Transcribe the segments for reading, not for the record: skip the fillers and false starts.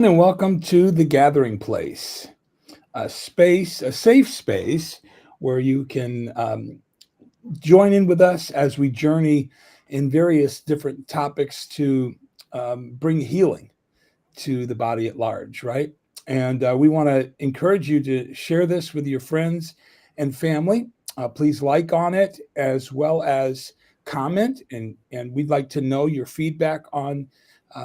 And welcome to The Gathering Place, a safe space where you can join in with us as we journey in various different topics to bring healing to the body at large, right? And we want to encourage you to share this with your friends and family. Please like on it as well as comment, and we'd like to know your feedback on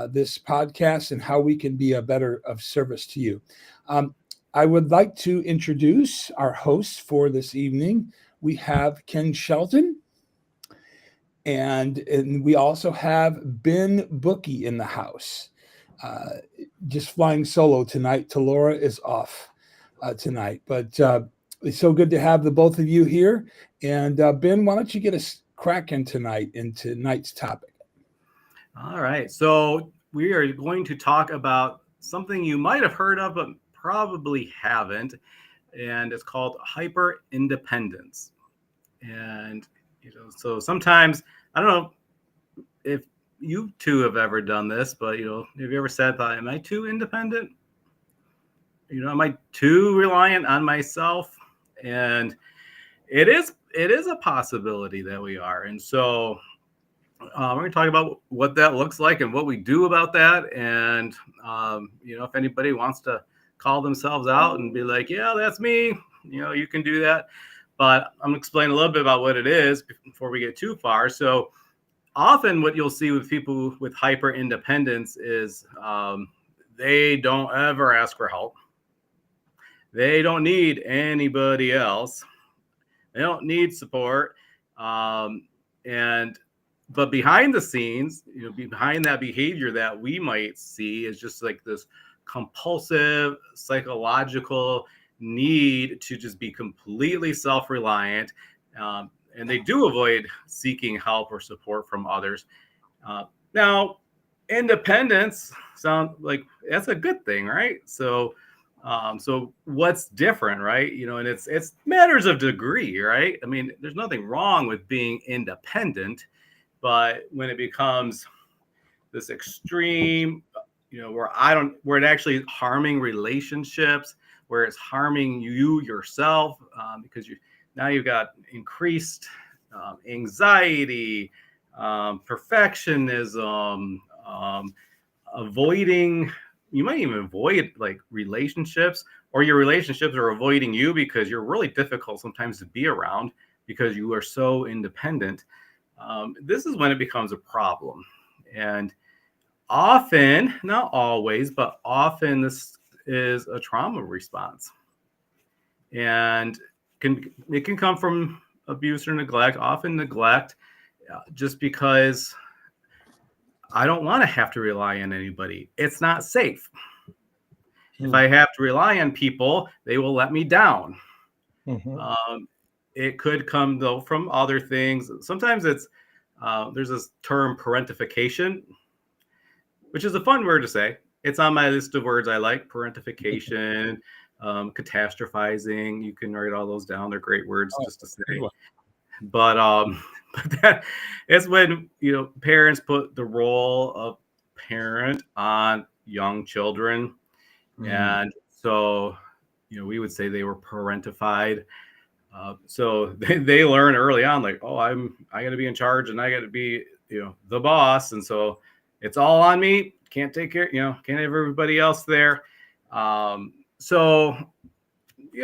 this podcast and how we can be a better of service to you. Um, I would like to introduce our hosts for this evening. We have Ken Shelton, and we also have Ben Bookie in the house. Uh, just flying solo tonight. Talora is off tonight, but it's so good to have the both of you here. And Ben, why don't you get us cracking tonight into tonight's topic? All right. So we are going to talk about something you might have heard of, but probably haven't. And it's called hyper independence. And, so sometimes, I don't know if you two have ever done this, but, have you ever said, am I too independent? Am I too reliant on myself? And it is a possibility that we are. And so we're going to talk about what that looks like and what we do about that. And, if anybody wants to call themselves out and be like, yeah, that's me, you can do that. But I'm going to explain a little bit about what it is before we get too far. So often what you'll see with people with hyper independence is they don't ever ask for help. They don't need anybody else. They don't need support. But behind the scenes, behind that behavior that we might see is just like this compulsive psychological need to just be completely self-reliant. And they do avoid seeking help or support from others. Now, independence sounds like that's a good thing, right? So what's different, right? And it's matters of degree, right? I mean, there's nothing wrong with being independent, but when it becomes this extreme, where it actually harming relationships, where it's harming you yourself, because you've got increased anxiety, perfectionism, avoiding. You might even avoid like relationships, or your relationships are avoiding you because you're really difficult sometimes to be around because you are so independent. This is when it becomes a problem. And often, not always, but often this is a trauma response. And it can come from abuse or neglect, often neglect, just because I don't want to have to rely on anybody. It's not safe. If I have to rely on people, they will let me down. It could come, though, from other things. Sometimes there's this term parentification, which is a fun word to say. It's on my list of words I like: parentification, catastrophizing. You can write all those down. They're great words just to say. But that is when parents put the role of parent on young children, and so we would say they were parentified. So they learn early on, like, oh, I got to be in charge and I got to be the boss, and so it's all on me. Can't take care, can't have everybody else there. So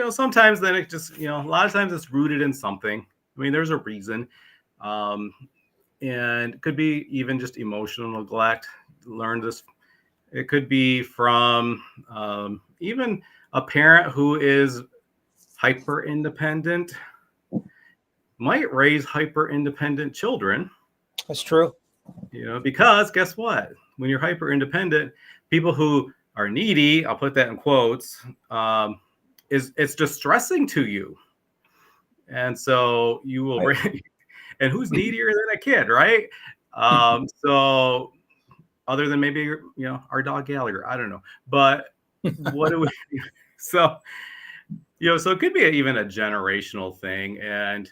sometimes then it just a lot of times it's rooted in something. I mean, there's a reason, and it could be even just emotional neglect. Learned this. It could be from even a parent who is hyper independent might raise hyper independent children. That's true. Because guess what? When you're hyper independent, people who are needy, I'll put that in quotes, it's distressing to you. And so you will and who's needier than a kid, right? So other than maybe our dog Gallagher, I don't know. But what do we so so it could be even a generational thing. And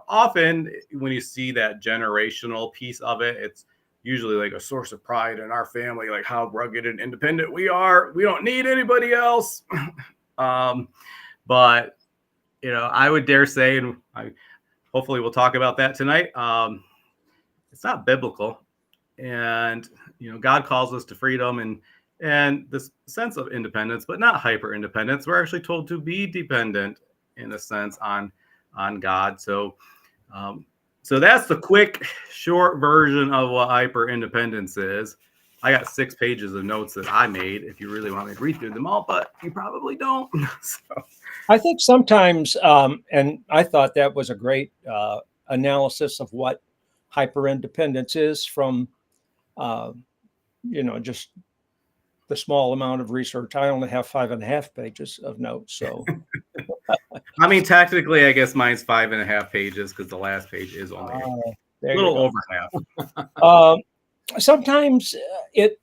often when you see that generational piece of it, it's usually like a source of pride in our family, like how rugged and independent we are. We don't need anybody else. But I would dare say, and hopefully we'll talk about that tonight. It's not biblical, and God calls us to freedom and this sense of independence, but not hyper independence. We're actually told to be dependent in a sense on God. So that's the quick, short version of what hyper independence is. I got 6 pages of notes that I made if you really want me to read through them all, but you probably don't. So. I think sometimes, and I thought that was a great analysis of what hyper independence is from, just the small amount of research. I only have 5.5 pages of notes. So, I mean, technically, I guess mine's 5.5 pages because the last page is only a little over half. Sometimes it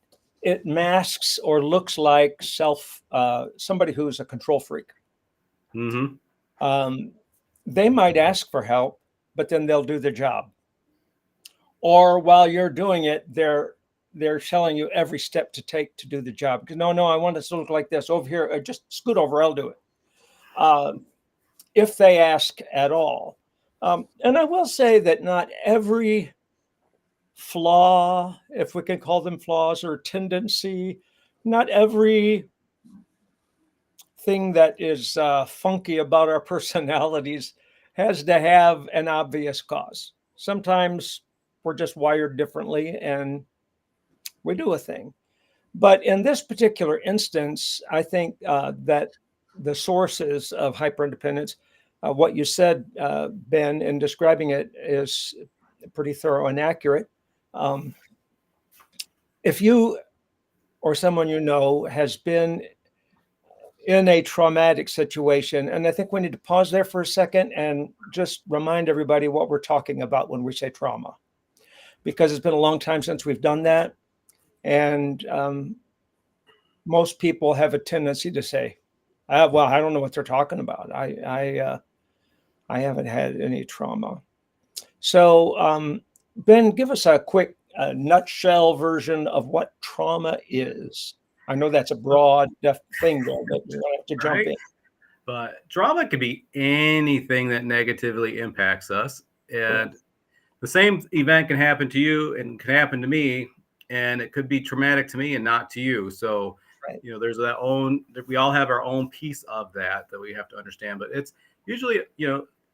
masks or looks like somebody who's a control freak. Mm-hmm. They might ask for help, but then they'll do the job. Or while you're doing it, they're telling you every step to take to do the job. Because no, I want it to look like this over here. Just scoot over, I'll do it. If they ask at all. And I will say that not every flaw, if we can call them flaws, or tendency, not every thing that is funky about our personalities has to have an obvious cause. Sometimes we're just wired differently and we do a thing. But in this particular instance, I think that the sources of hyperindependence, what you said, Ben, in describing it is pretty thorough and accurate. If you or someone has been in a traumatic situation, and I think we need to pause there for a second and just remind everybody what we're talking about when we say trauma, because it's been a long time since we've done that. And most people have a tendency to say, well, I don't know what they're talking about. I haven't had any trauma. So Ben, give us a quick nutshell version of what trauma is. I know that's a broad thing there, but you have to jump in. But trauma can be anything that negatively impacts us. And the same event can happen to you and can happen to me. And it could be traumatic to me and not to you. So, there's we all have our own piece of that we have to understand. But it's usually,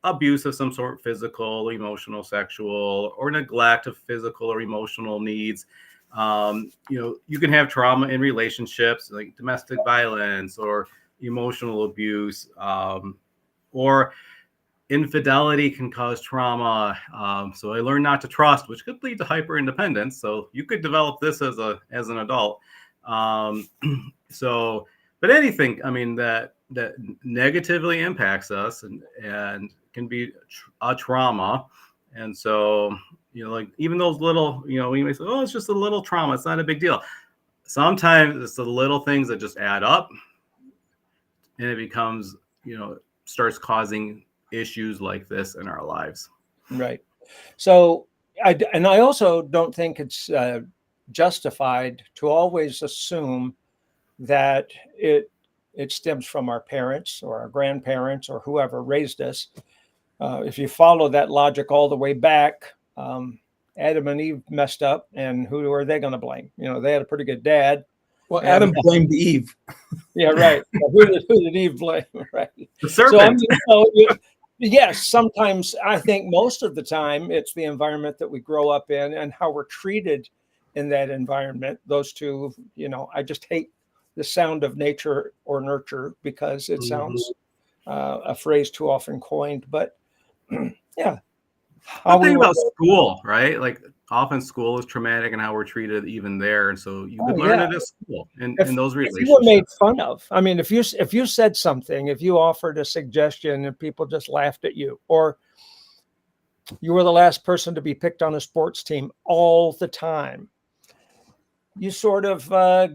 abuse of some sort, physical, emotional, sexual, or neglect of physical or emotional needs. You can have trauma in relationships, like domestic violence or emotional abuse, or infidelity can cause trauma. So I learned not to trust, which could lead to hyper independence. So you could develop this as an adult. But anything, that negatively impacts us and can be a trauma. And so, even those little, we may say, oh, it's just a little trauma. It's not a big deal. Sometimes it's the little things that just add up and it becomes, starts causing issues like this in our lives. Right. So, I also don't think it's justified to always assume that it stems from our parents or our grandparents or whoever raised us. If you follow that logic all the way back, Adam and Eve messed up, and who are they going to blame? They had a pretty good dad. Well, Adam blamed Eve. Yeah, right. Who did Eve blame? Right. The serpent. So, yes, sometimes I think most of the time it's the environment that we grow up in and how we're treated in that environment. Those two, I just hate the sound of nature or nurture because it sounds a phrase too often coined. But yeah. Think about school, right? Like often school is traumatic and how we're treated even there. And so you could learn it at school in those relationships. If you were made fun of, if you said something, if you offered a suggestion and people just laughed at you, or you were the last person to be picked on a sports team all the time, you sort of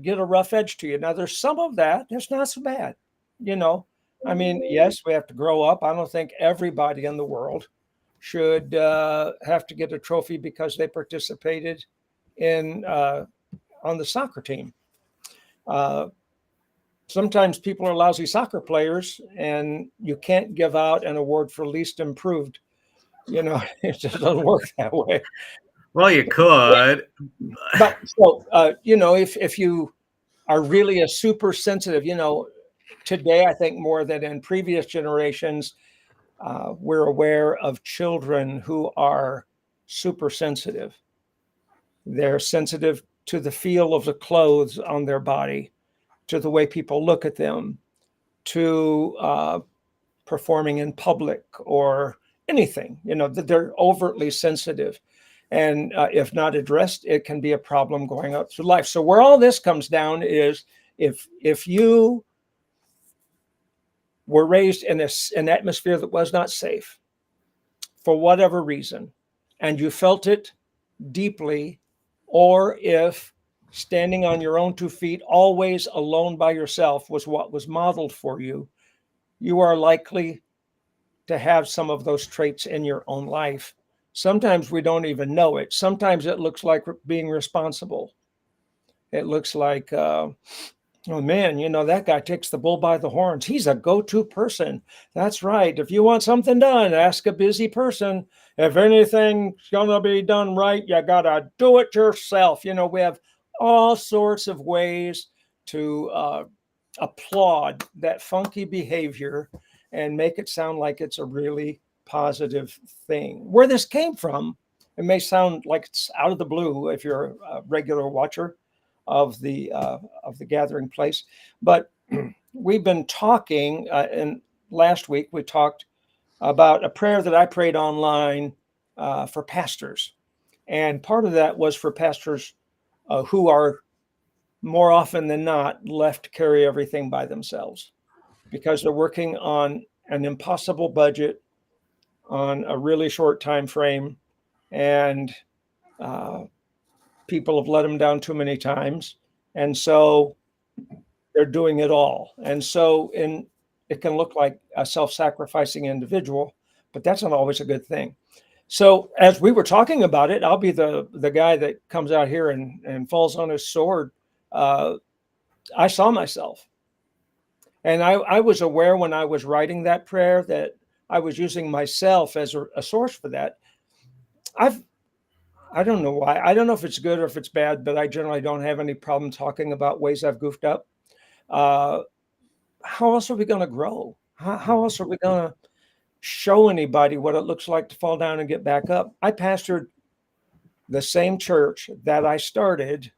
get a rough edge to you. Now, there's some of that. It's not so bad. Yes, we have to grow up. I don't think everybody in the world should have to get a trophy because they participated in on the soccer team. Sometimes people are lousy soccer players, and you can't give out an award for least improved. It just doesn't work that way. Well, you could. But so, if you are really a super sensitive, today, I think more than in previous generations, we're aware of children who are super sensitive. They're sensitive to the feel of the clothes on their body, to the way people look at them, to performing in public or anything, that they're overtly sensitive. And if not addressed, it can be a problem going up through life. So where all this comes down is if you were raised in an atmosphere that was not safe for whatever reason, and you felt it deeply, or if standing on your own 2 feet, always alone by yourself, was what was modeled for you, you are likely to have some of those traits in your own life. Sometimes we don't even know it. Sometimes it looks like being responsible. It looks like, oh man, that guy takes the bull by the horns. He's a go-to person. That's right. If you want something done, ask a busy person. If anything's going to be done right, you got to do it yourself. We have all sorts of ways to applaud that funky behavior and make it sound like it's a really positive thing. Where this came from, it may sound like it's out of the blue if you're a regular watcher of the gathering place, but we've been talking, and last week we talked about a prayer that I prayed online for pastors, and part of that was for pastors who are more often than not left to carry everything by themselves because they're working on an impossible budget on a really short time frame, and people have let them down too many times, and so they're doing it all. And so it can look like a self-sacrificing individual, but that's not always a good thing. So as we were talking about it, I'll be the guy that comes out here and falls on his sword. I saw myself, and I was aware when I was writing that prayer that I was using myself as a source for that. I don't know why. I don't know if it's good or if it's bad, but I generally don't have any problem talking about ways I've goofed up. How else are we going to grow? How else are we going to show anybody what it looks like to fall down and get back up? I pastored the same church that I started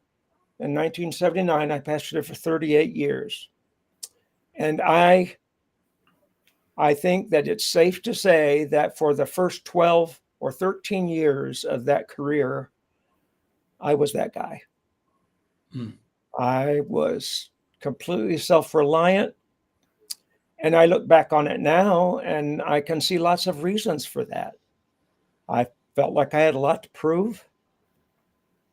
in 1979. I pastored it for 38 years. And I think that it's safe to say that for the first 12 or 13 years of that career, I was that guy. I was completely self-reliant. And I look back on it now and I can see lots of reasons for that. I felt like I had a lot to prove,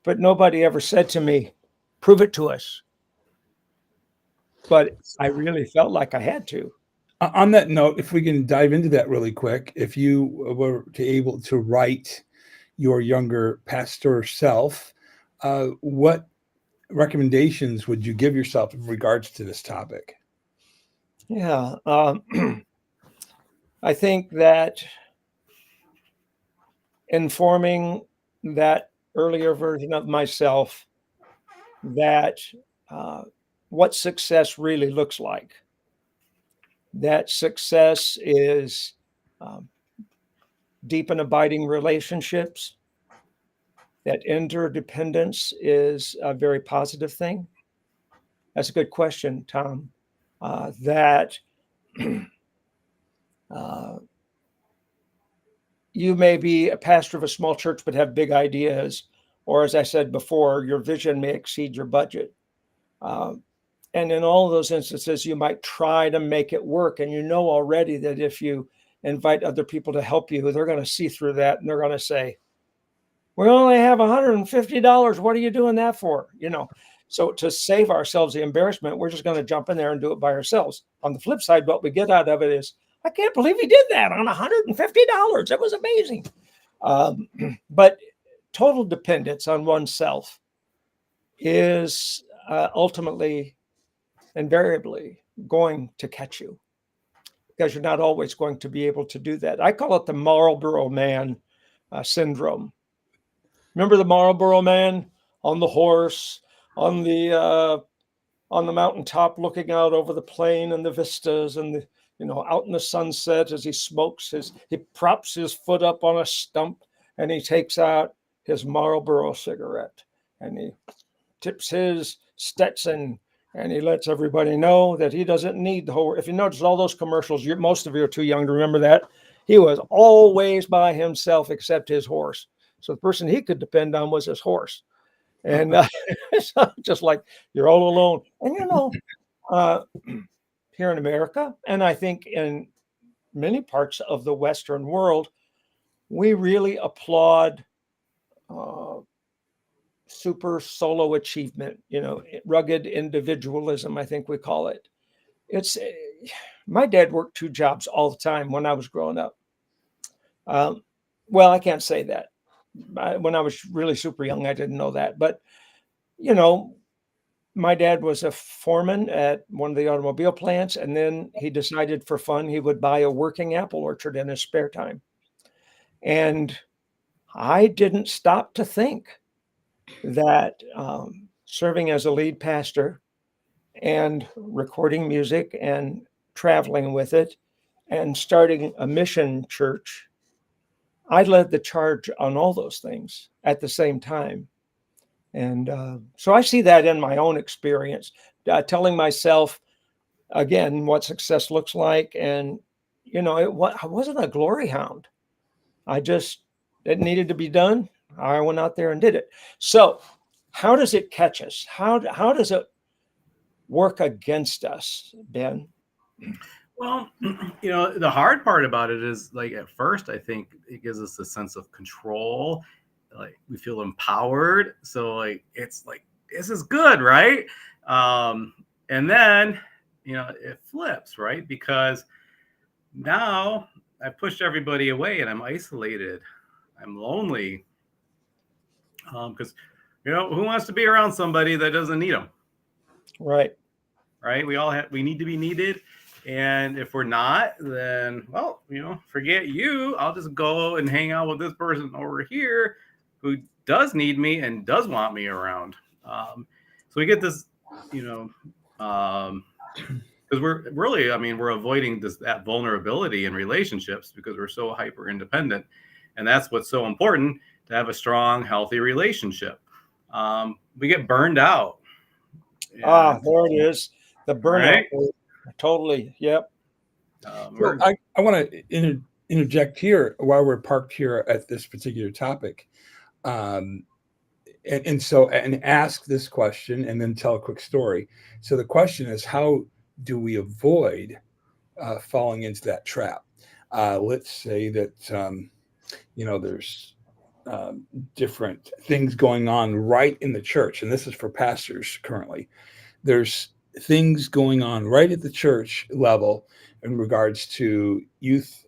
but nobody ever said to me, prove it to us. But I really felt like I had to. On that note, if we can dive into that really quick, if you were able to write your younger pastor self, what recommendations would you give yourself in regards to this topic? Yeah, I think that informing that earlier version of myself that what success really looks like. That success is deep and abiding relationships. That interdependence is a very positive thing. That's a good question, Tom. That you may be a pastor of a small church but have big ideas, or as I said before, your vision may exceed your budget. And in all of those instances, you might try to make it work. And you know already that if you invite other people to help you, they're going to see through that and they're going to say, we only have $150. What are you doing that for? So to save ourselves the embarrassment, we're just going to jump in there and do it by ourselves. On the flip side, what we get out of it is, I can't believe he did that on $150. That was amazing. But total dependence on oneself is ultimately, invariably going to catch you, because you're not always going to be able to do that. I call it the Marlboro Man syndrome. Remember the Marlboro Man on the horse, on the mountaintop, looking out over the plain and the vistas, and the, out in the sunset as he smokes he props his foot up on a stump, and he takes out his Marlboro cigarette, and he tips his Stetson, and he lets everybody know that he doesn't need the whole. If you notice all those commercials, most of you are too young to remember that. He was always by himself except his horse. So the person he could depend on was his horse. And so just like you're all alone. And here in America, and I think in many parts of the Western world, we really applaud super solo achievement, rugged individualism, I think we call it. My dad worked 2 jobs all the time when I was growing up. Well, I can't say that. When I was really super young, I didn't know that. But, my dad was a foreman at one of the automobile plants, and then he decided for fun he would buy a working apple orchard in his spare time. And I didn't stop to think that serving as a lead pastor and recording music and traveling with it and starting a mission church, I led the charge on all those things at the same time. And so I see that in my own experience, telling myself, again, what success looks like. And, I wasn't a glory hound. It needed to be done. I went out there and did it. So how does it catch us? How does it work against us, Ben? Well, the hard part about it is, like, at first, I think it gives us a sense of control. Like, we feel empowered. So, like, it's like, this is good, right? And then, it flips, right? Because now I pushed everybody away and I'm isolated. I'm lonely. Because, who wants to be around somebody that doesn't need them? Right. Right. We need to be needed. And if we're not, then, well, forget you. I'll just go and hang out with this person over here who does need me and does want me around. So we get this, because we're really, we're avoiding that vulnerability in relationships because we're so hyper independent. And that's what's so important, to have a strong, healthy relationship. We get burned out. There it is. The burnout. Right? Totally. Yep. Well, I want to interject here while we're parked here at this particular topic. And ask this question and then tell a quick story. So the question is, how do we avoid falling into that trap? Let's say that, there's different things going on right in the church. And this is for pastors currently. There's things going on right at the church level in regards to youth.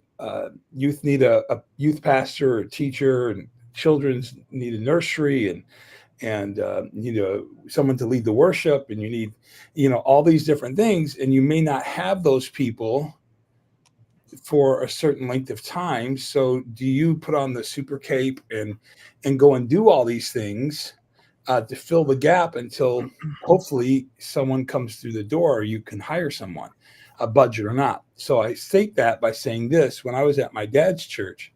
Youth need a youth pastor or teacher, and children's need a nursery, and someone to lead the worship, and you need all these different things, and you may not have those people for a certain length of time. So do you put on the super cape and go and do all these things to fill the gap until hopefully someone comes through the door, or you can hire someone, a budget or not? So I state that by saying this: when I was at my dad's church,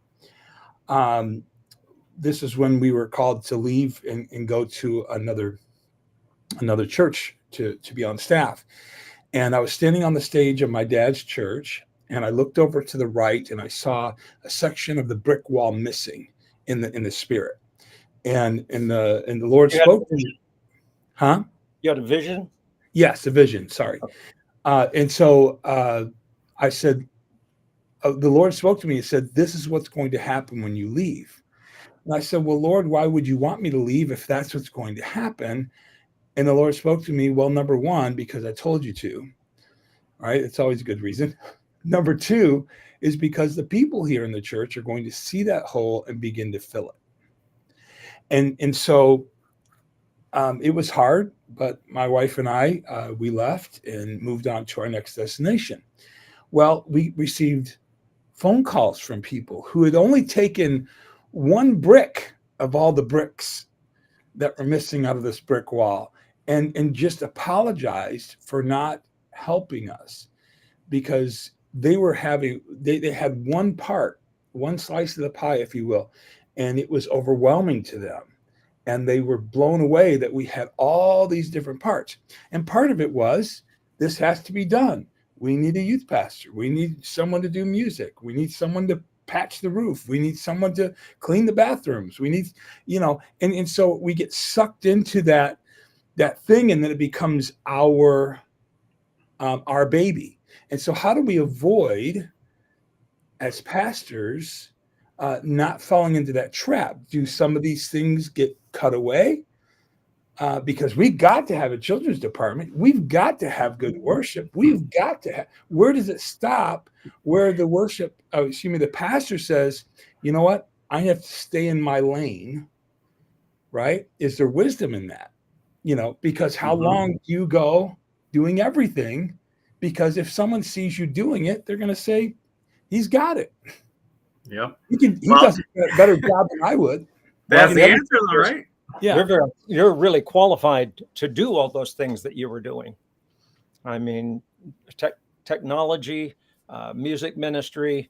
this is when we were called to leave and go to another church to be on staff. And I was standing on the stage of my dad's church, and I looked over to the right, and I saw a section of the brick wall missing in the spirit. And the Lord spoke to me. Huh? You had a vision? Yes, a vision. Sorry. And so I said, the Lord spoke to me and said, "This is what's going to happen when you leave." And I said, "Well, Lord, why would you want me to leave if that's what's going to happen?" And the Lord spoke to me, "Well, number one, because I told you to." Right? It's always a good reason. Number two is because the people here in the church are going to see that hole and begin to fill it. And so it was hard, but my wife and I, we left and moved on to our next destination. Well, we received phone calls from people who had only taken one brick of all the bricks that were missing out of this brick wall, and just apologized for not helping us, because they were having they had one part, one slice of the pie, if you will, and it was overwhelming to them, and they were blown away that we had all these different parts. And part of it was, this has to be done. We need a youth pastor. We need someone to do music. We need someone to patch the roof. We need someone to clean the bathrooms. We need, and so we get sucked into that thing, and then it becomes our baby. And so how do we avoid, as pastors, not falling into that trap? Do some of these things get cut away? Because we've got to have a children's department. We've got to have good worship. We've got to have, where does it stop? Where the pastor says, you know what? I have to stay in my lane, right? Is there wisdom in that? Because how long do you go doing everything? Because if someone sees you doing it, they're going to say, he's got it. Yep. He does a better job than I would. That's the answer, though, right? Yeah. You're really qualified to do all those things that you were doing. I mean, technology, music ministry,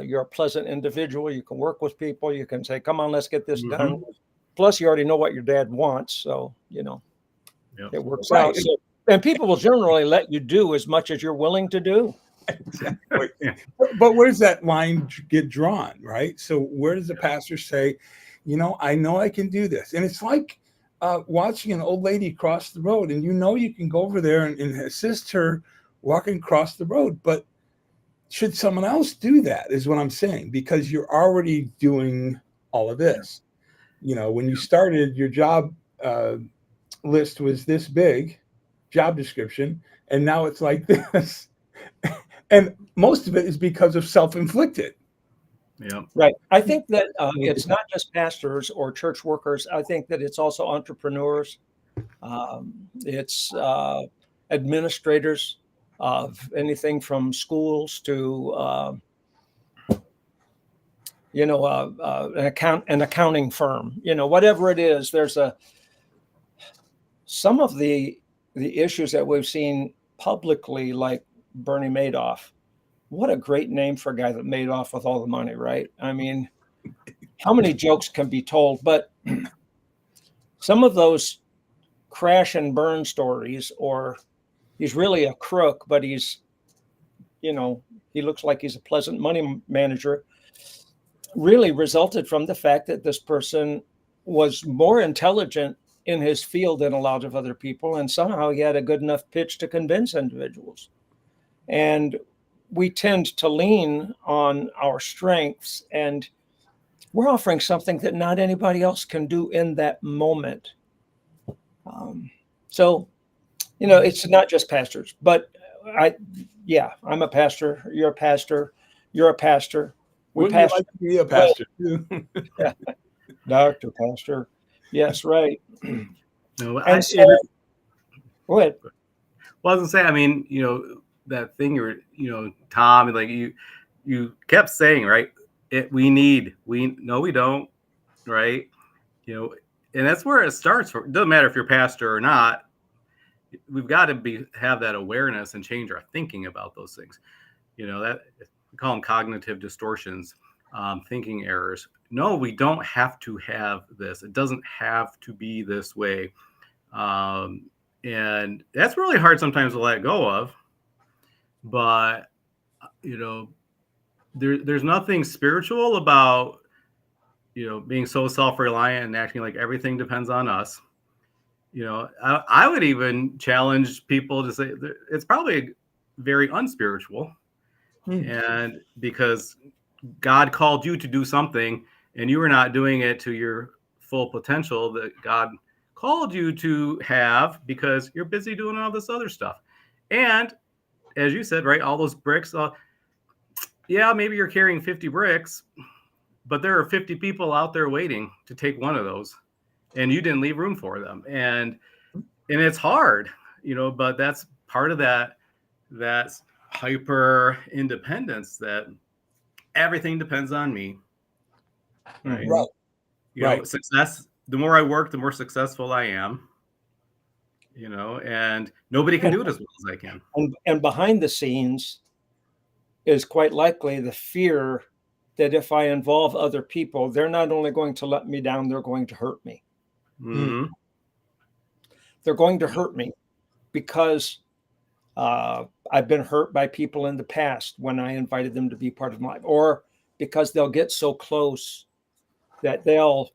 you're a pleasant individual. You can work with people. You can say, come on, let's get this done. Plus, you already know what your dad wants. So, it works out. So, and people will generally let you do as much as you're willing to do. Exactly. But where's that line get drawn, right? So where does the pastor say, I know I can do this? And it's like watching an old lady cross the road, and you can go over there and assist her walking across the road. But should someone else do that, is what I'm saying, because you're already doing all of this. When you started, your job list was this big, job description, and now it's like this. And most of it is because of self-inflicted. Yeah. Right. I think that it's not just pastors or church workers. I think that it's also entrepreneurs. It's administrators of anything from schools to, an accounting firm. Whatever it is. There's some of the issues that we've seen publicly, like Bernie Madoff. What a great name for a guy that made off with all the money, right? I mean, how many jokes can be told? But some of those crash and burn stories, or he's really a crook, but he's, he looks like he's a pleasant money manager, really resulted from the fact that this person was more intelligent in his field than a lot of other people. And somehow he had a good enough pitch to convince individuals. And we tend to lean on our strengths, and we're offering something that not anybody else can do in that moment. So, it's not just pastors, but I'm a pastor. You're a pastor. You're a pastor. Wouldn't you like to be a pastor too? Dr. Pastor. Yes, right. No, Go ahead. Well, I was gonna say, I mean, that thing Tom, like you kept saying, right? We don't, right? And that's where it starts. It doesn't matter if you're a pastor or not. We've got to have that awareness and change our thinking about those things. That we call them cognitive distortions, thinking errors. No, we don't have to have this. It doesn't have to be this way. And that's really hard sometimes to let go of. But, there's nothing spiritual about, being so self-reliant and acting like everything depends on us. I would even challenge people to say it's probably very unspiritual. And because God called you to do something and you were not doing it to your full potential that God called you to have, because you're busy doing all this other stuff. And as you said, right, all those bricks, maybe you're carrying 50 bricks, but there are 50 people out there waiting to take one of those. and you didn't leave room for them. And it's hard, but that's part of that hyper independence, that everything depends on me. Right. Right. Right. Success, the more I work, the more successful I am, and nobody can do it as well as I can. And behind the scenes is quite likely the fear that if I involve other people, they're not only going to let me down, they're going to hurt me. Mm-hmm. They're going to hurt me because I've been hurt by people in the past when I invited them to be part of my life, or because they'll get so close that they'll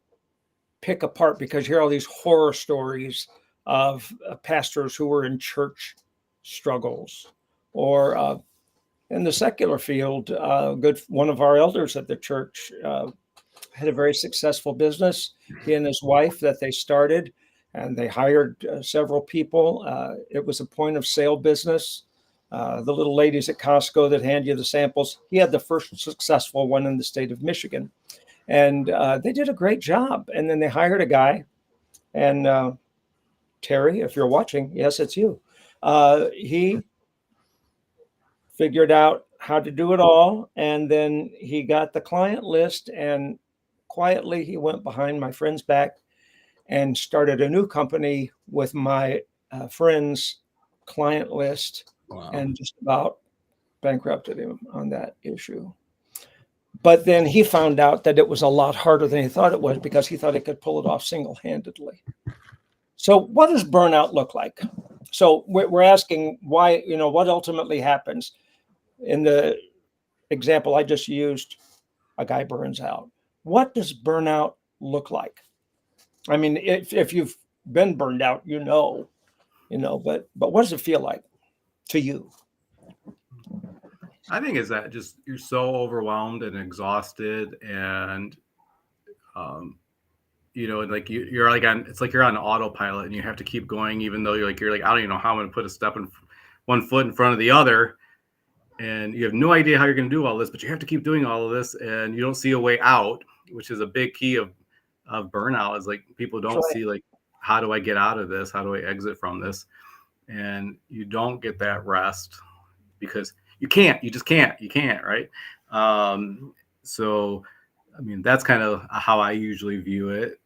pick apart, because you hear all these horror stories of pastors who were in church struggles, or in the secular field, one of our elders at the church had a very successful business, he and his wife, that they started, and they hired several people. It was a point of sale business. The little ladies at Costco that hand you the samples, he had the first successful one in the state of Michigan. And they did a great job. And then they hired a guy, and Terry, if you're watching, yes, it's you. He figured out how to do it all. And then he got the client list, and quietly he went behind my friend's back and started a new company with my friend's client list. Wow. And just about bankrupted him on that issue. But then he found out that it was a lot harder than he thought it was, because he thought he could pull it off single-handedly. So what does burnout look like? So we're asking why, what ultimately happens. In the example I just used, a guy burns out. What does burnout look like? I mean, if you've been burned out, but what does it feel like to you? I think is that just you're so overwhelmed and exhausted, and like you're like it's like you're on autopilot, and you have to keep going, even though you're like I don't even know how I'm going to put a step in one foot in front of the other, and you have no idea how you're going to do all this, but you have to keep doing all of this, and you don't see a way out, which is a big key of burnout. Is like people don't see, like, how do I get out of this? How do I exit from this? And you don't get that rest because you just can't, right? So, I mean, that's kind of how I usually view it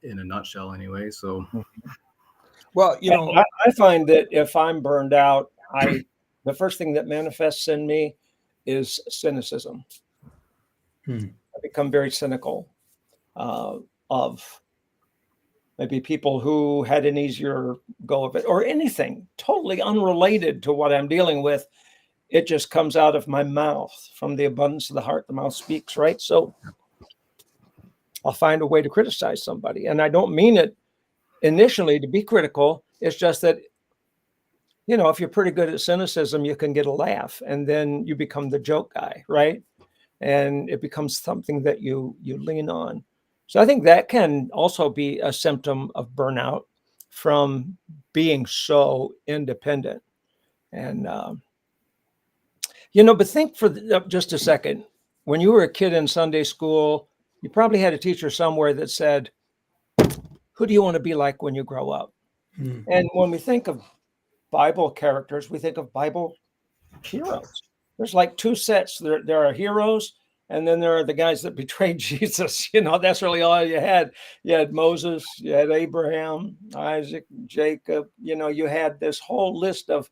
in a nutshell anyway. So, well, I find that if I'm burned out, the first thing that manifests in me is cynicism. I become very cynical of maybe people who had an easier go of it, or anything totally unrelated to what I'm dealing with. It just comes out of my mouth. From the abundance of the heart, the mouth speaks, right? So I'll find a way to criticize somebody. And I don't mean it initially to be critical. It's just that, if you're pretty good at cynicism, you can get a laugh, and then you become the joke guy, right? And it becomes something that you lean on. So I think that can also be a symptom of burnout, from being so independent. And, but think for just a second, when you were a kid in Sunday school, you probably had a teacher somewhere that said, who do you want to be like when you grow up? And when we think of Bible characters, we think of Bible heroes. There's like two sets. There are heroes, and then there are the guys that betrayed Jesus. That's really all you had. You had Moses, you had Abraham, Isaac, Jacob. You had this whole list of,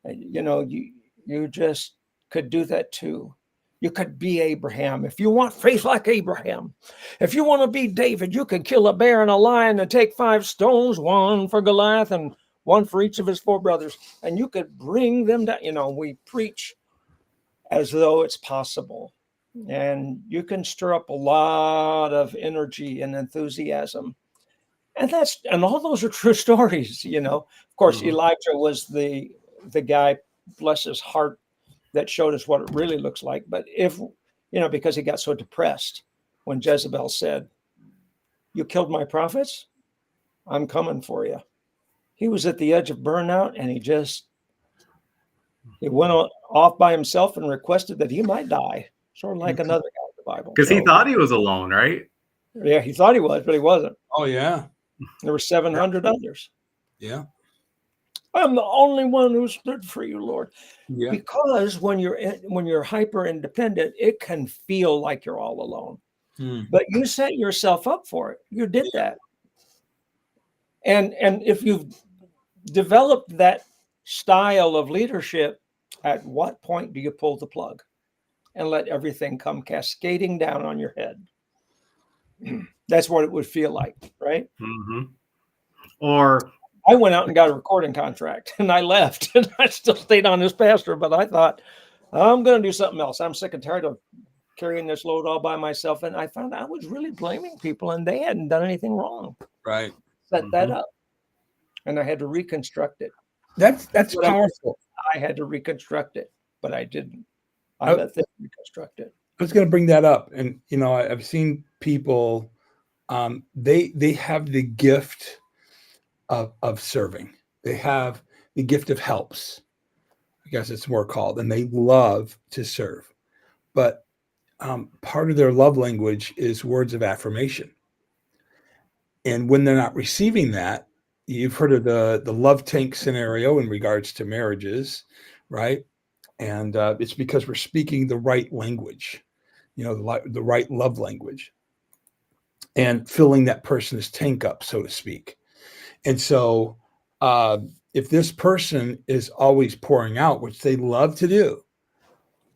you just could do that too. You could be Abraham if you want faith like Abraham. If you want to be David, you can kill a bear and a lion and take 5 stones, one for Goliath and one for each of his 4 brothers, and you could bring them down. We preach as though it's possible, and you can stir up a lot of energy and enthusiasm, and all those are true stories. Of course, Elijah was the guy, bless his heart, that showed us what it really looks like. But because he got so depressed when Jezebel said, "You killed my prophets, I'm coming for you." He was at the edge of burnout, and he went off by himself and requested that he might die, sort of like another guy in the Bible. Because he thought he was alone, right? Yeah, he thought he was, but he wasn't. Oh yeah. There were 700 others. Yeah. I'm the only one who stood for you, Lord. Yeah. Because when you're hyper independent, it can feel like you're all alone. Hmm. But you set yourself up for it. You did that. And if you've developed that style of leadership, at what point do you pull the plug and let everything come cascading down on your head? That's what it would feel like, right? Mm-hmm. Or I went out and got a recording contract and I left and I still stayed on as pastor, but I thought, I'm going to do something else. I'm sick and tired of carrying this load all by myself. And I found I was really blaming people and they hadn't done anything wrong. Right. Set that up. And I had to reconstruct it. That's What powerful. I had to reconstruct it, but I didn't. I let them reconstruct it. I was going to bring that up. And, you know, I've seen people, they have the gift of serving. They have the gift of helps. I guess it's more called, and they love to serve. But part of their love language is words of affirmation. And when they're not receiving that, you've heard of the love tank scenario in regards to marriages, right? And it's because we're speaking the right language, you know, the right love language, and filling that person's tank up, so to speak. And so if this person is always pouring out, which they love to do,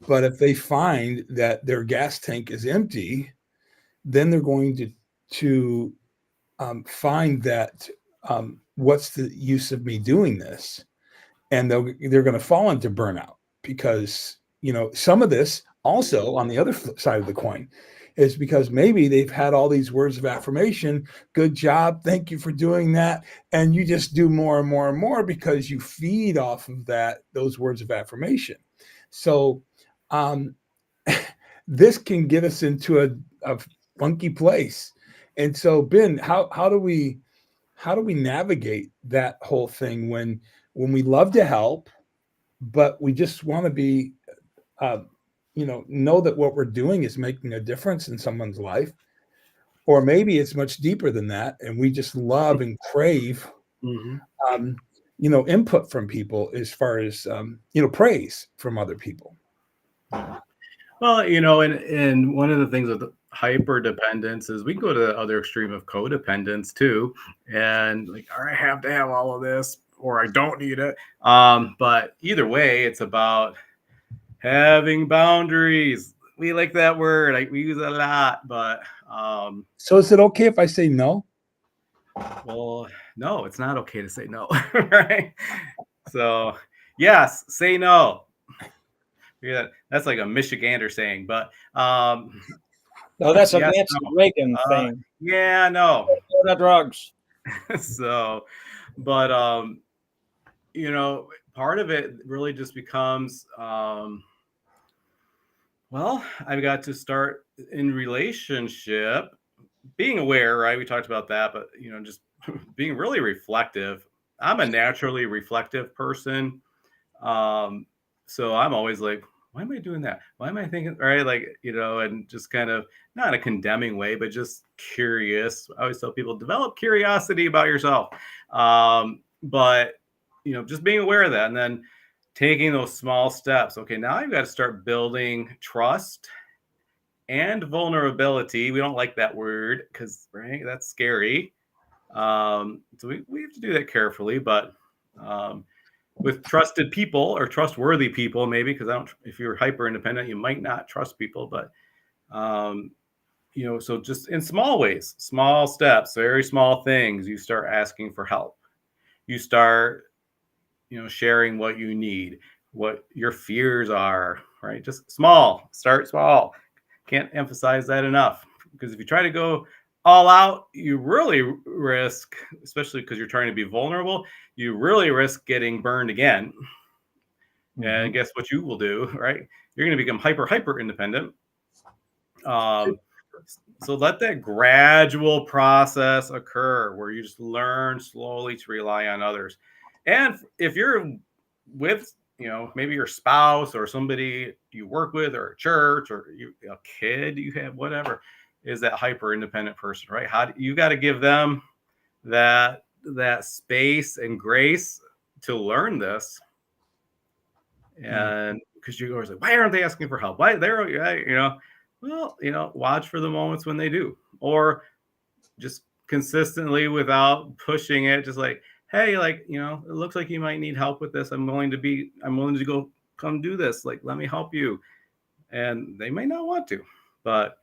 but if they find that their gas tank is empty, then they're going to find that what's the use of me doing this? And they're going to fall into burnout because, you know, some of this also on the other side of the coin is because maybe they've had all these words of affirmation. Good job. Thank you for doing that. And you just do more and more and more because you feed off of those words of affirmation. So this can get us into a funky place. And so, Ben, how do we navigate that whole thing when we love to help, but we just want to be, know that what we're doing is making a difference in someone's life, or maybe it's much deeper than that, and we just love and crave, input from people as far as praise from other people. Well, you know, and one of the things with hyper dependence is we can go to the other extreme of codependence too, and like, all right, I have to have all of this, or I don't need it. But either way, it's about having boundaries. We like that word, like we use it a lot, but so is it okay if I say no? Well, no, it's not okay to say no, right? So yes, say no. Yeah, that's like a Michigander saying, but no, that's a Nancy Reagan thing. Yeah, no. The drugs. So, but part of it really just becomes well, I've got to start in relationship, being aware, right? We talked about that, but just being really reflective. I'm a naturally reflective person. So I'm always like, why am I doing that? Why am I thinking, right? Like, and just kind of not in a condemning way, but just curious. I always tell people, develop curiosity about yourself. But, just being aware of that and then taking those small steps. Okay, now I've got to start building trust and vulnerability. We don't like that word because, right, that's scary. So we have to do that carefully, but with trusted people or trustworthy people, maybe, because if you're hyper independent, you might not trust people, but so just in small ways, small steps, very small things, you start asking for help. You start, sharing what you need, what your fears are, right? Just start small. Can't emphasize that enough, because if you try to go all out, you really risk, especially because you're trying to be vulnerable, you really risk getting burned again. And guess what you will do, right? You're going to become hyper independent. So let that gradual process occur where you just learn slowly to rely on others. And if you're with, maybe your spouse or somebody you work with or a church or a kid you have, whatever, is that hyper independent person, right? How you got to give them that space and grace to learn this. And because you're always like, why aren't they asking for help? Why they're, well, watch for the moments when they do, or just consistently without pushing it, just like, hey, like, it looks like you might need help with this. I'm willing to go come do this. Like, let me help you. And they may not want to, but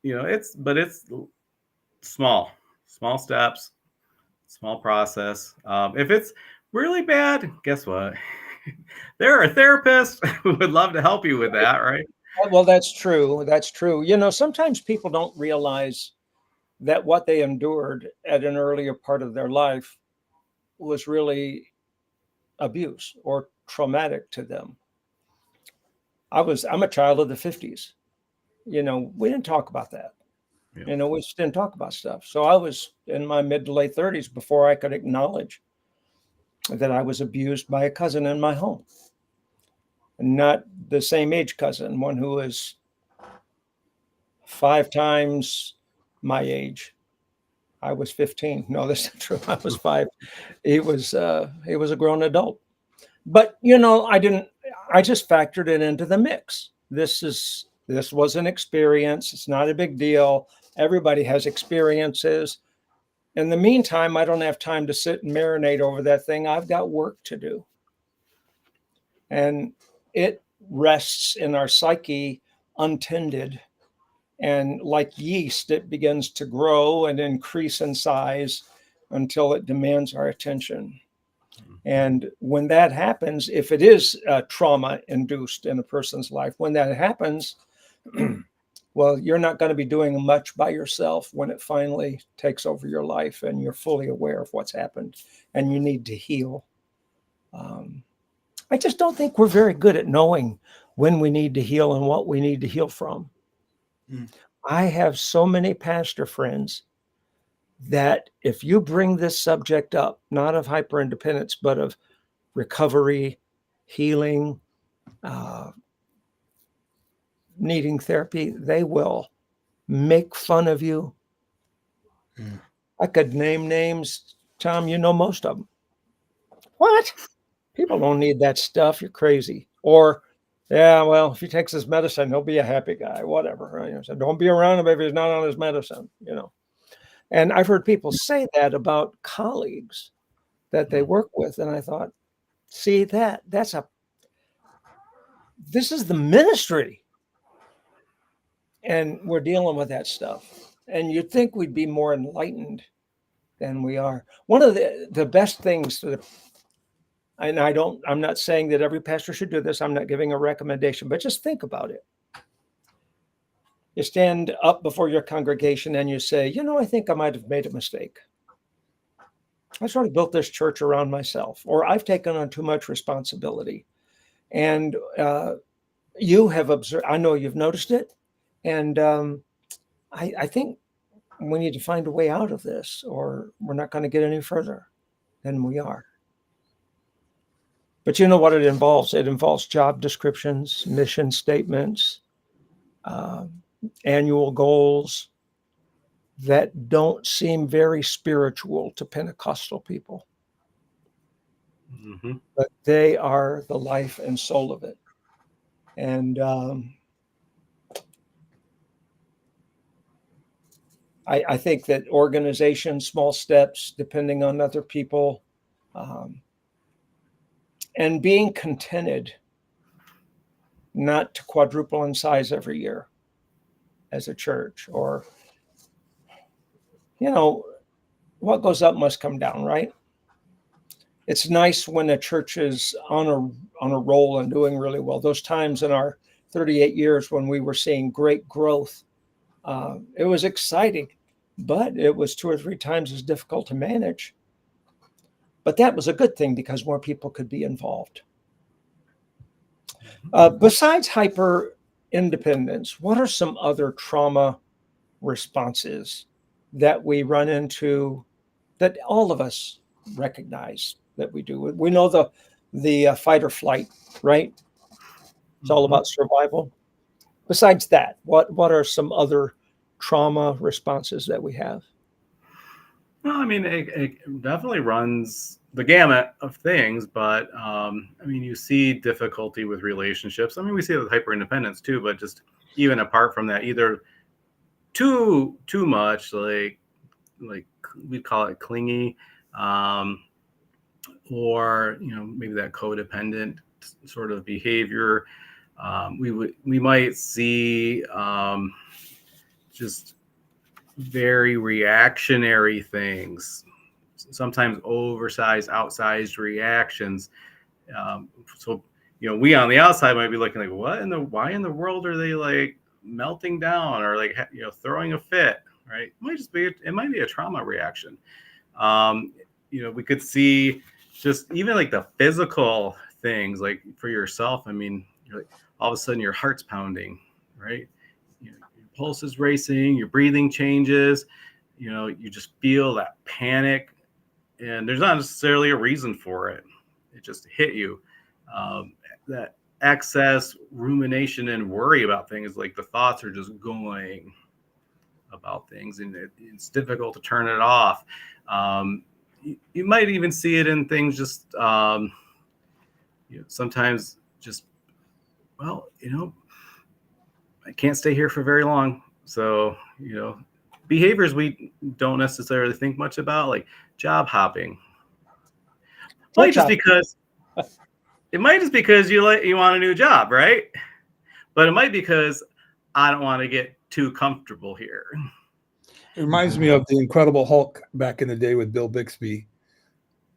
it's small steps, small process. If it's really bad, guess what? There are therapists who would love to help you with that, right? Well, that's true. That's true. Sometimes people don't realize that what they endured at an earlier part of their life was really abuse or traumatic to them. I'm a child of the 50s. We didn't talk about that. Yeah. We just didn't talk about stuff. So I was in my mid to late 30s before I could acknowledge that I was abused by a cousin in my home. Not the same age cousin, one who is 5 times my age. I was 15. No, that's not true. I was 5. He was a grown adult. But I just factored it into the mix. This was an experience. It's not a big deal. Everybody has experiences. In the meantime, I don't have time to sit and marinate over that thing. I've got work to do. And it rests in our psyche untended. And like yeast, it begins to grow and increase in size until it demands our attention. And when that happens, if it is trauma induced in a person's life, when that happens, well, you're not going to be doing much by yourself when it finally takes over your life and you're fully aware of what's happened and you need to heal. I just don't think we're very good at knowing when we need to heal and what we need to heal from. I have so many pastor friends that if you bring this subject up, not of hyperindependence, but of recovery, healing, needing therapy, they will make fun of you. I could name names. Tom, you know most of them. What? People don't need that stuff. You're crazy. Or, yeah, well, if he takes his medicine, he'll be a happy guy, whatever. Right? So don't be around him if he's not on his medicine, And I've heard people say that about colleagues that they work with. And I thought, see, this is the ministry. And we're dealing with that stuff. And you'd think we'd be more enlightened than we are. One of the best things and I'm not saying that every pastor should do this. I'm not giving a recommendation, but just think about it. You stand up before your congregation and you say, I think I might have made a mistake. I sort of built this church around myself, or I've taken on too much responsibility. And you have observed, I know you've noticed it. And I think we need to find a way out of this, or we're not going to get any further than we are. But you know what it involves? It involves job descriptions, mission statements, annual goals that don't seem very spiritual to Pentecostal people. But they are the life and soul of it. And I think that organization, small steps, depending on other people, and being contented not to quadruple in size every year as a church, or, what goes up must come down, right? It's nice when a church is on a roll and doing really well. Those times in our 38 years when we were seeing great growth, it was exciting, but it was 2 or 3 times as difficult to manage. But that was a good thing because more people could be involved. Besides hyper independence, what are some other trauma responses that we run into that all of us recognize that we do? We know the fight or flight, right? It's all about survival. Besides that, what are some other trauma responses that we have? Well, I mean, it definitely runs the gamut of things, but I mean, you see difficulty with relationships. I mean, we see it with hyper independence too, but just even apart from that, either too much, like we call it clingy, um, or maybe that codependent sort of behavior. We might see just very reactionary things, sometimes oversized, outsized reactions. So we on the outside might be looking like, why in the world are they like melting down or like throwing a fit, right? It might be a trauma reaction. We could see just even like the physical things, like for yourself. I mean, you're like, all of a sudden your heart's pounding, right? Your pulse is racing, your breathing changes, you just feel that panic, and there's not necessarily a reason for it. It just hit you. That excess rumination and worry about things, like the thoughts are just going about things, and it's difficult to turn it off. You might even see it in things just sometimes just, I can't stay here for very long. So, behaviors we don't necessarily think much about, like job hopping. It might just because you want a new job, right? But it might be because I don't want to get too comfortable here. It reminds me of the Incredible Hulk back in the day with Bill Bixby.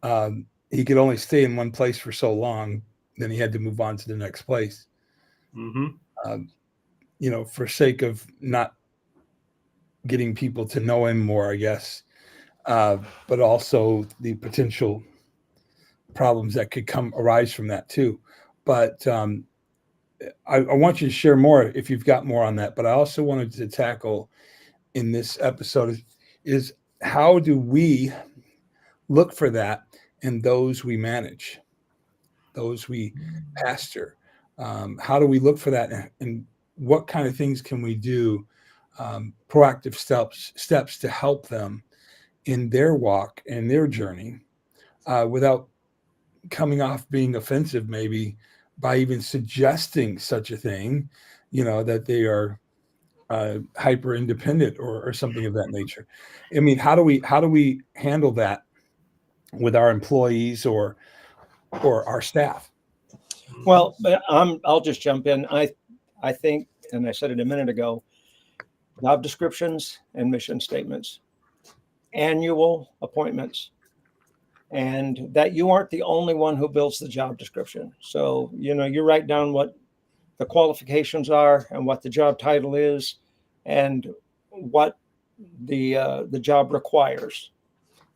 He could only stay in one place for so long, then he had to move on to the next place. Mm-hmm. For sake of not getting people to know him more, I guess, but also the potential problems that could arise from that too. But I want you to share more if you've got more on that. But I also wanted to tackle in this episode is how do we look for that in those we manage, those we pastor? How do we look for that, and what kind of things can we do, proactive steps to help them in their walk and their journey, without coming off being offensive, maybe by even suggesting such a thing, that they are hyper independent or something of that nature. I mean, how do we handle that with our employees or our staff? Well, I'll just jump in. I think, and I said it a minute ago, job descriptions and mission statements, annual appointments, and that you aren't the only one who builds the job description. So, you write down what the qualifications are and what the job title is and what the job requires.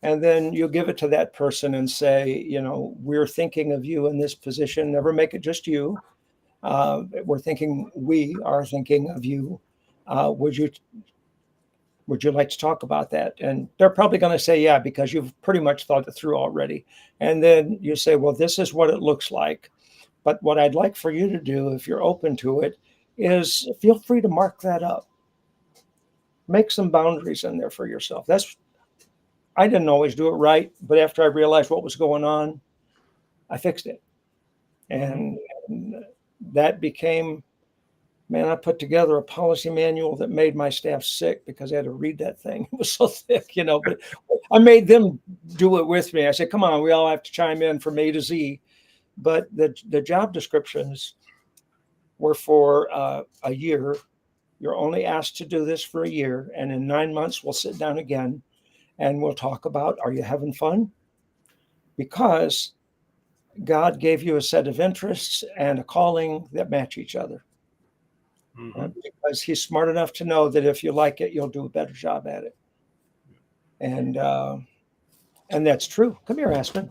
And then you give it to that person and say, we're thinking of you in this position. Never make it just you. We are thinking of you. Would you like to talk about that? And they're probably going to say, yeah, because you've pretty much thought it through already. And then you say, well, this is what it looks like. But what I'd like for you to do, if you're open to it, is feel free to mark that up. Make some boundaries in there for yourself. I didn't always do it right, but after I realized what was going on, I fixed it. And that became, man, I put together a policy manual that made my staff sick because I had to read that thing. It was so thick, but I made them do it with me. I said, come on, we all have to chime in from A to Z. But the job descriptions were for a year. You're only asked to do this for a year. And in 9 months, we'll sit down again and we'll talk about, are you having fun? Because God gave you a set of interests and a calling that match each other. Mm-hmm. Because he's smart enough to know that if you like it, you'll do a better job at it. And that's true. Come here, Aspen.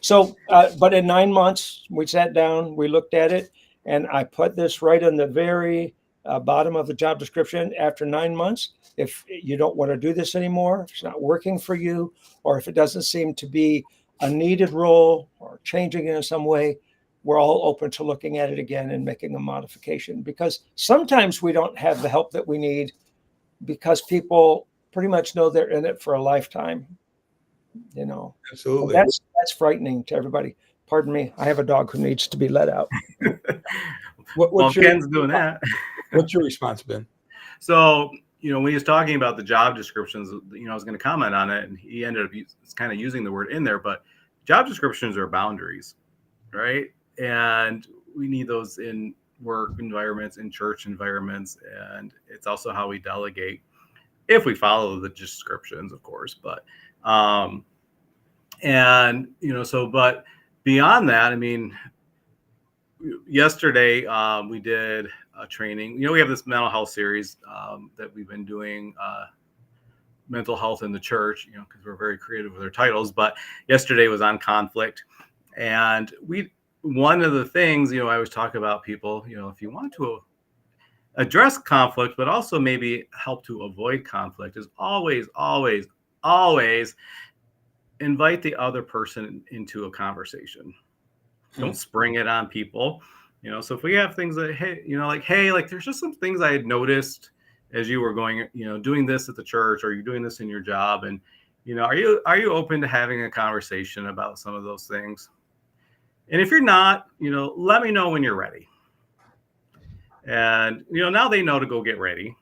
So, but in 9 months, we sat down, we looked at it, and I put this right on the very bottom of the job description. After 9 months, if you don't want to do this anymore, if it's not working for you, or if it doesn't seem to be a needed role or changing in some way, we're all open to looking at it again and making a modification, because sometimes we don't have the help that we need because people pretty much know they're in it for a lifetime. Absolutely. That's frightening to everybody. Pardon me. I have a dog who needs to be let out. Ken's doing that. What's your response, Ben? So, when he was talking about the job descriptions, I was going to comment on it, and he ended up kind of using the word in there, but job descriptions are boundaries, right? And we need those in work environments, in church environments, and it's also how we delegate if we follow the descriptions, of course. But, but beyond that, I mean, yesterday we did a training. We have this mental health series that we've been doing, mental health in the church, because we're very creative with our titles. But yesterday was on conflict, and one of the things, I always talk about people, if you want to address conflict, but also maybe help to avoid conflict, is always, always, always invite the other person into a conversation. Don't spring it on people. So if we have things that, hey, there's just some things I had noticed as you were going, doing this at the church, or you're doing this in your job. And, are you open to having a conversation about some of those things? And if you're not, let me know when you're ready. And, now they know to go get ready.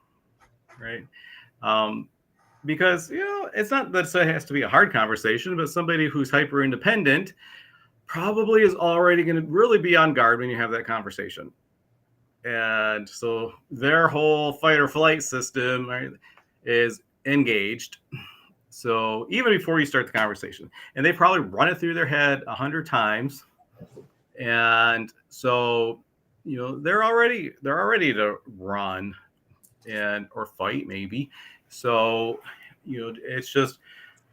Right. Because, it's not that it has to be a hard conversation, but somebody who's hyper independent probably is already going to really be on guard when you have that conversation. And so their whole fight or flight system, right, is engaged. So even before you start the conversation, and they probably run it through their head 100 times. And so, they're already to run or fight maybe. So, it's just,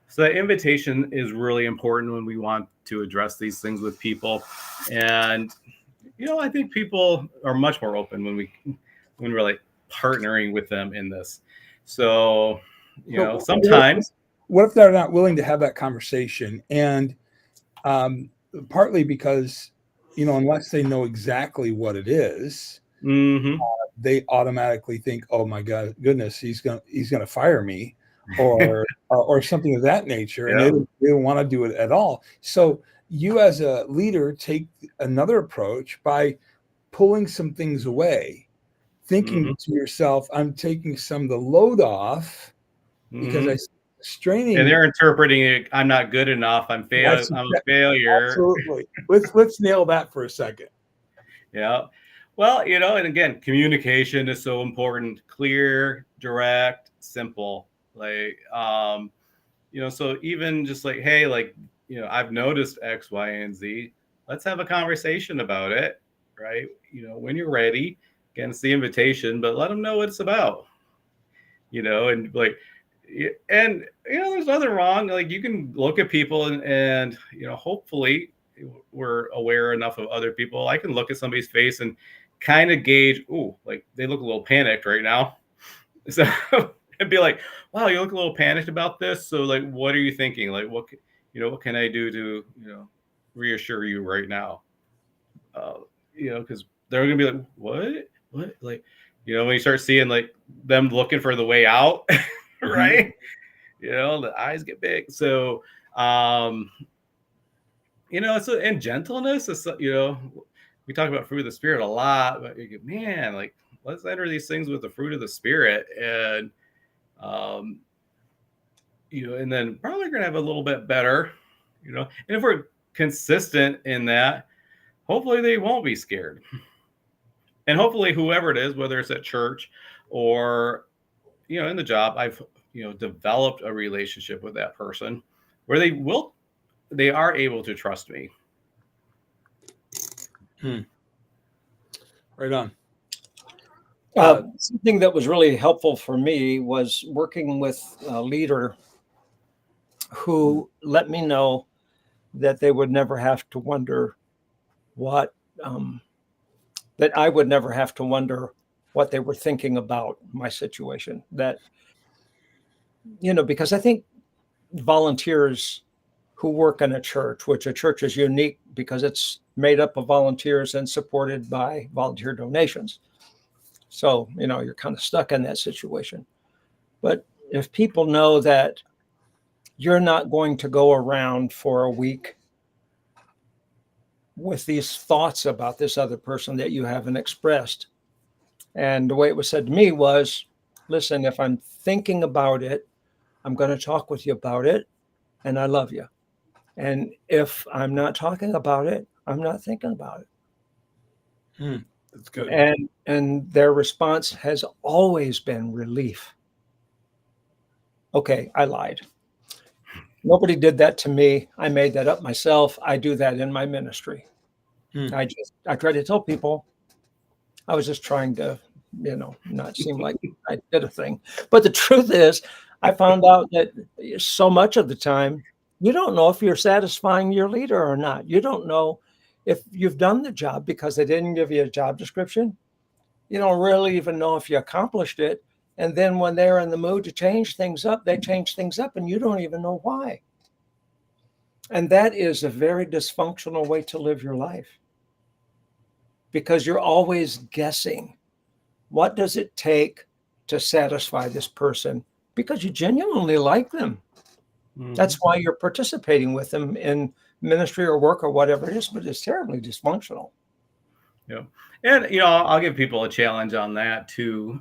so that invitation is really important when we want to address these things with people. And, I think people are much more open when we're like partnering with them in this. So, sometimes. What if they're not willing to have that conversation? And partly because, unless they know exactly what it is, they automatically think, "Oh my goodness, he's gonna fire me," or something of that nature, and they don't want to do it at all. So you, as a leader, take another approach by pulling some things away, thinking to yourself, "I'm taking some of the load off because I straining." And they're interpreting it, I'm not good enough. I'm a failure. Absolutely. Let's nail that for a second. Yeah. Well, and again, communication is so important. Clear, direct, simple. So even just like, hey, I've noticed X, Y, and Z. Let's have a conversation about it, right? When you're ready. Again, it's the invitation, but let them know what it's about. And there's nothing wrong. You can look at people and hopefully we're aware enough of other people. I can look at somebody's face and kind of gauge, they look a little panicked right now. So and be like, wow, you look a little panicked about this. So what are you thinking? What can I do to, reassure you right now? Because they're going to be like, what? When you start seeing them looking for the way out, right? The eyes get big. So, and gentleness is, we talk about fruit of the Spirit a lot, but man, let's enter these things with the fruit of the Spirit. And, and then probably going to have a little bit better, and if we're consistent in that, hopefully they won't be scared. And hopefully whoever it is, whether it's at church or, in the job, I've, developed a relationship with that person where they are able to trust me. Right on. Something that was really helpful for me was working with a leader who let me know that they would never have to wonder that I would never have to wonder what they were thinking about my situation. That, because I think volunteers who work in a church, which a church is unique because it's made up of volunteers and supported by volunteer donations. So, you're kind of stuck in that situation. But if people know that you're not going to go around for a week with these thoughts about this other person that you haven't expressed. And the way it was said to me was, listen, if I'm thinking about it, I'm going to talk with you about it, and I love you. And if I'm not talking about it, I'm not thinking about it. That's good. And their response has always been relief. Okay, I lied. Nobody did that to me. I made that up myself. I do that in my ministry. I try to tell people I was just trying to, not seem like I did a thing. But the truth is, I found out that so much of the time, you don't know if you're satisfying your leader or not. You don't know if you've done the job because they didn't give you a job description. You don't really even know if you accomplished it. And then when they're in the mood to change things up, they change things up and you don't even know why. And that is a very dysfunctional way to live your life, because you're always guessing, what does it take to satisfy this person? Because you genuinely like them. Mm-hmm. That's why you're participating with them in ministry or work or whatever it is, but it's terribly dysfunctional. Yeah. And, I'll give people a challenge on that too,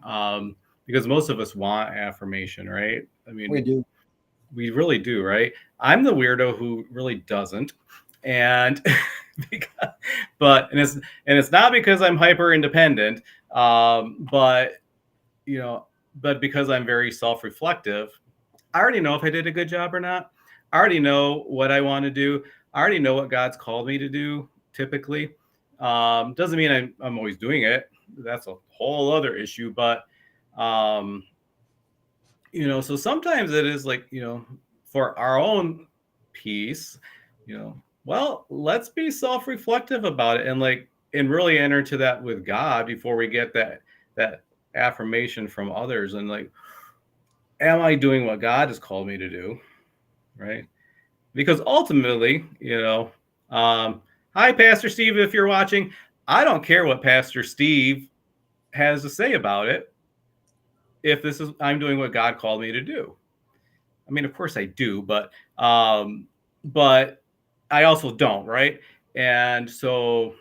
because most of us want affirmation, right? I mean, we do. We really do, right? I'm the weirdo who really doesn't. And it's not because I'm hyper independent, but because I'm very self-reflective. I already know if I did a good job or not. I already know what I want to do. I already know what God's called me to do. Typically, doesn't mean I'm always doing it. That's a whole other issue. But so sometimes it is like, for our own peace, well, let's be self-reflective about it and really enter to that with God before we get that affirmation from others. And am I doing what God has called me to do? Right. Because ultimately, hi, Pastor Steve, if you're watching, I don't care what Pastor Steve has to say about it. If I'm doing what God called me to do. I mean, of course I do, but I also don't, right? And so,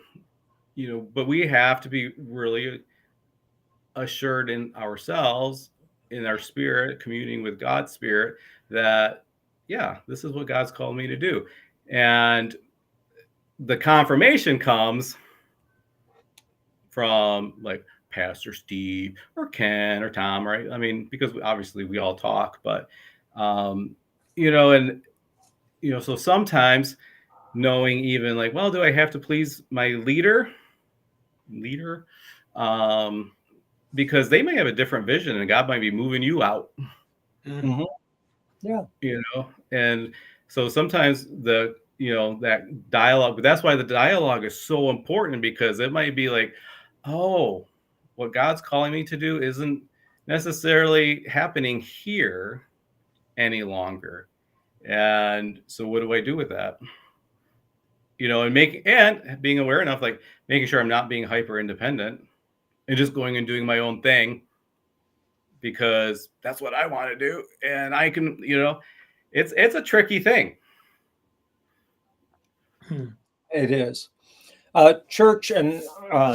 but we have to be really assured in ourselves, in our spirit, communing with God's spirit, that, yeah, this is what God's called me to do. And the confirmation comes from Pastor Steve or Ken or Tom, right? I mean, because obviously we all talk, but, so sometimes knowing even well, do I have to please my leader? Because they may have a different vision and God might be moving you out. Mm-hmm. Yeah. And so sometimes that dialogue, but that's why the dialogue is so important, because it might be oh, what God's calling me to do isn't necessarily happening here any longer. And so what do I do with that? And being aware enough, making sure I'm not being hyper independent and just going and doing my own thing because that's what I want to do. And I can, it's a tricky thing. It is. Church, and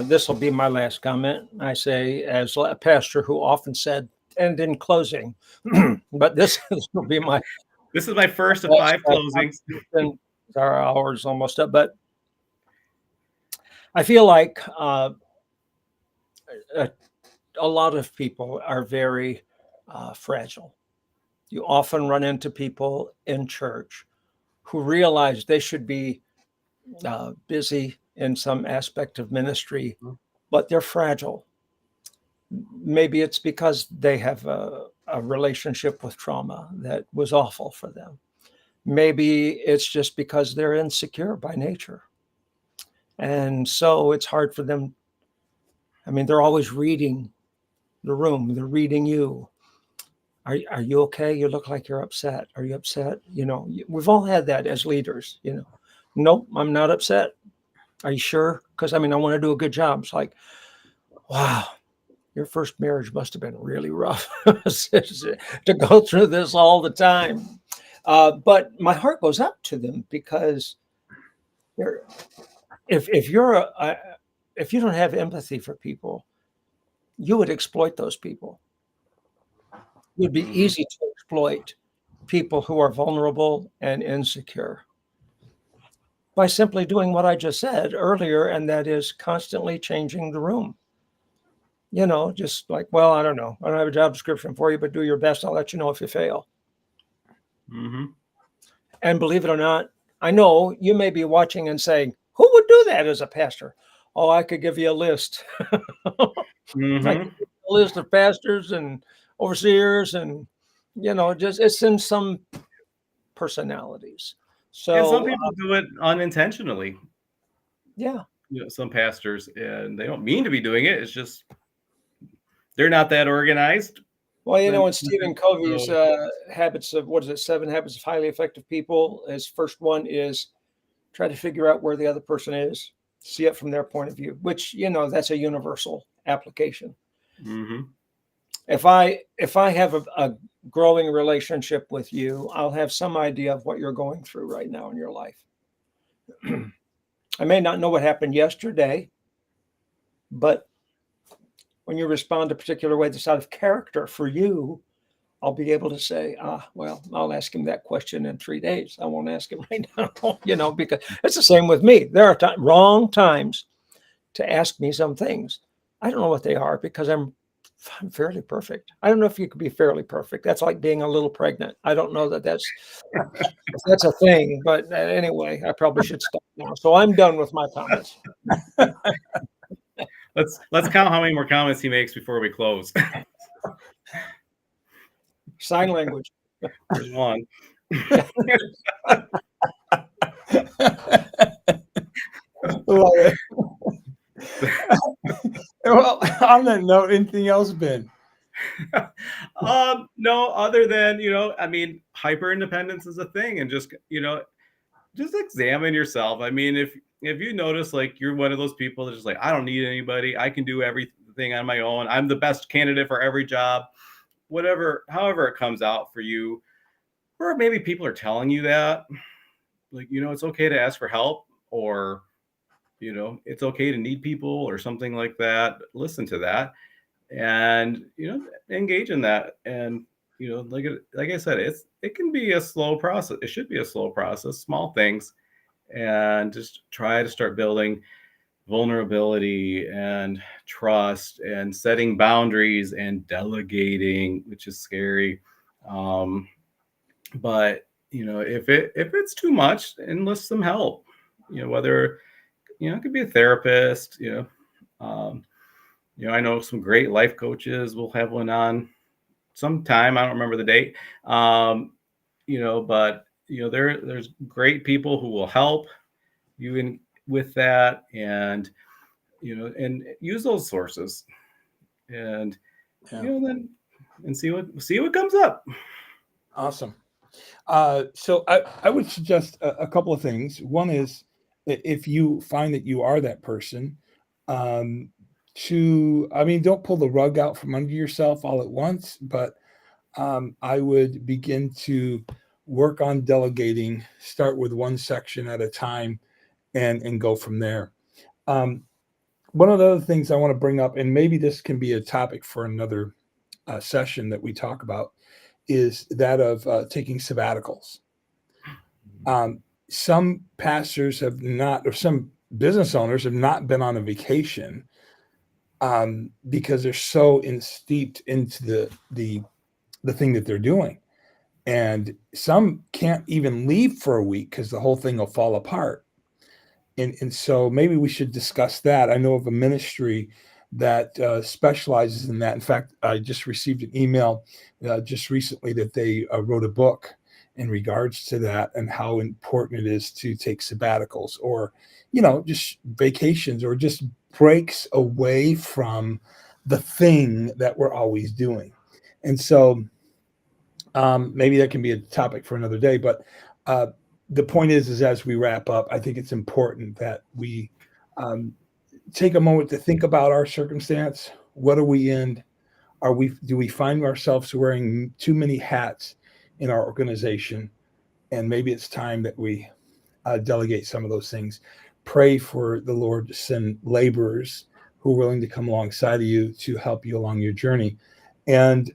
this will be my last comment, I say as a pastor who often said, and in closing, but this will be my... This is my first of 5 closings. Our hour's almost up, but I feel like a lot of people are very fragile. You often run into people in church who realize they should be busy in some aspect of ministry, but they're fragile. Maybe it's because they have a relationship with trauma that was awful for them. Maybe it's just because they're insecure by nature. And so it's hard for them. I mean, they're always reading the room, they're reading you. Are you okay? You look like you're upset. Are you upset? We've all had that as leaders, Nope, I'm not upset. Are you sure? Because I want to do a good job. It's like, wow, your first marriage must have been really rough to go through this all the time. But my heart goes up to them because if you don't have empathy for people, you would exploit those people. It would be easy to exploit people who are vulnerable and insecure by simply doing what I just said earlier, and that is constantly changing the room. Just like, well, I don't know. I don't have a job description for you, but do your best. I'll let you know if you fail. Mm-hmm. And believe it or not, I know you may be watching and saying, who would do that as a pastor? Oh, I could give you a list. Mm-hmm. I could give you a list of pastors and overseers and, just it's in some personalities. So And some people do it unintentionally. Yeah. Some pastors, and they don't mean to be doing it. It's just they're not that organized. Well, in Stephen Covey's habits of, 7 habits of highly effective people, his first one is try to figure out where the other person is, see it from their point of view, which, that's a universal application. Mm-hmm. If I have a growing relationship with you, I'll have some idea of what you're going through right now in your life. I may not know what happened yesterday, but when you respond a particular way that's out of character for you, I'll be able to say, well, I'll ask him that question in 3 days. I won't ask him right now, because it's the same with me. There are wrong times to ask me some things. I don't know what they are because I'm fairly perfect. I don't know if you could be fairly perfect. That's like being a little pregnant. I don't know that's a thing, but anyway, I probably should stop now. So I'm done with my comments. Let's count how many more comments he makes before we close. Sign language. There's one. Well, on that note, anything else, Ben? No, other than, hyper independence is a thing, and just examine yourself. If you notice like you're one of those people that's just like, I don't need anybody, I can do everything on my own, I'm the best candidate for every job, however it comes out for you, or maybe people are telling you that, like, it's okay to ask for help, or it's okay to need people or something like that. Listen to that and engage in that. And like I said, it can be a slow process. It should be a slow process, small things, and just try to start building vulnerability and trust and setting boundaries and delegating, which is scary. But if it's too much, enlist some help. Whether it could be a therapist. I know some great life coaches. We'll have one on sometime. I don't remember the date. But there's great people who will help you with that, and and use those sources, and then see what comes up. Awesome. So I would suggest a couple of things. One is, if you find that you are that person, don't pull the rug out from under yourself all at once, but I would begin to work on delegating, start with one section at a time, and go from there. One of the other things I want to bring up, and maybe this can be a topic for another session that we talk about, is that of taking sabbaticals. Some pastors have not, or some business owners have not been on a vacation because they're so steeped into the thing that they're doing. And some can't even leave for a week because the whole thing will fall apart. And so maybe we should discuss that. I know of a ministry that specializes in that. In fact, I just received an email just recently that they wrote a book in regards to that and how important it is to take sabbaticals, or, just vacations, or just breaks away from the thing that we're always doing. And so Maybe that can be a topic for another day, but the point is as we wrap up, I think it's important that we take a moment to think about our circumstance. What are we in? Do we find ourselves wearing too many hats in our organization? And maybe it's time that we delegate some of those things. Pray for the Lord to send laborers who are willing to come alongside of you to help you along your journey, and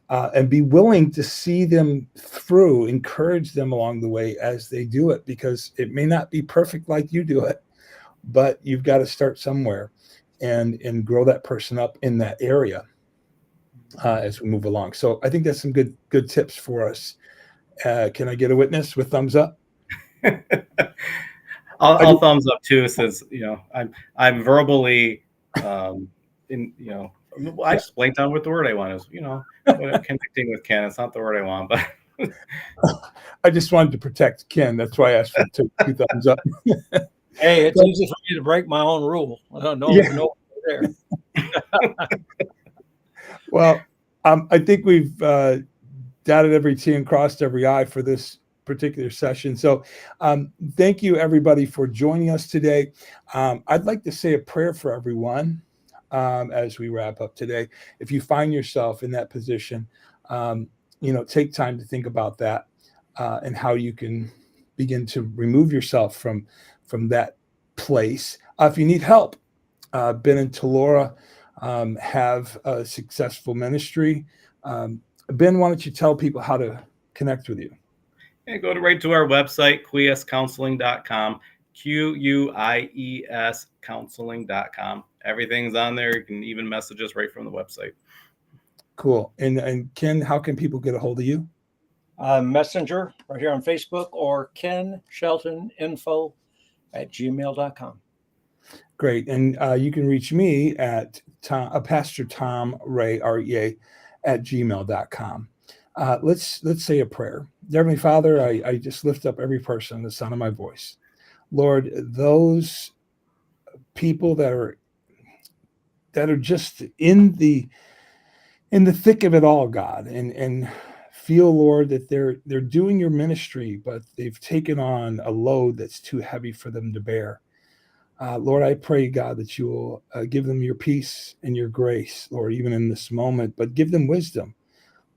be willing to see them through, encourage them along the way as they do it, because it may not be perfect like you do it, but you've got to start somewhere and grow that person up in that area as we move along. So I think that's some good tips for us. Can I get a witness with thumbs up? I'll thumbs up too. Says, I'm verbally I just blanked on what the word I want is. Connecting with Ken. It's not the word I want, but I just wanted to protect Ken. That's why I asked for two thumbs up. Hey, it's easy for me to break my own rule. I don't know. Yeah. No there. Well, I think we've dotted every T and crossed every I for this particular session. So thank you, everybody, for joining us today. I'd like to say a prayer for everyone as we wrap up today. If you find yourself in that position, take time to think about that and how you can begin to remove yourself from that place. If you need help, Ben and Talora have a successful ministry. Ben, why don't you tell people how to connect with you? Yeah, go right to our website, quiescounseling.com, QUIES counseling.com. Everything's on there. You can even message us right from the website. Cool. And Ken, how can people get a hold of you? Messenger right here on Facebook, or KenSheltonInfo@gmail.com. Great. And you can reach me at Pastor Tom Ray, REA, at gmail.com. Let's say a prayer. Heavenly Father, I just lift up every person in the sound of my voice. Lord, those people that are just in the thick of it all, God, and feel, Lord, that they're doing your ministry, but they've taken on a load that's too heavy for them to bear. Lord, I pray, God, that you will give them your peace and your grace, Lord, even in this moment, but give them wisdom,